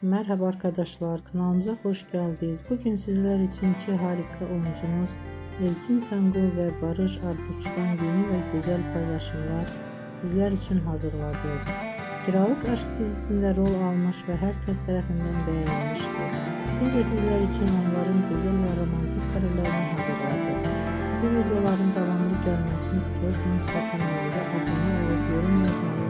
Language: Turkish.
Merhaba arkadaşlar, kanalımıza hoş geldiniz. Bugün sizler için iki harika oyuncumuz Elçin Sangul ve Barış Arduç'tan yeni ve güzel paylaşımlar sizler için hazırladık. Kiralık Aşk dizisinde rol almış ve herkes tarafından beğenilmiştir. Biz de sizler için onların güzel ve romantik karelerini hazırladık. Bu videoların devamlı gelmesini istiyorsanız kanalımıza abone olup yorum yazmayı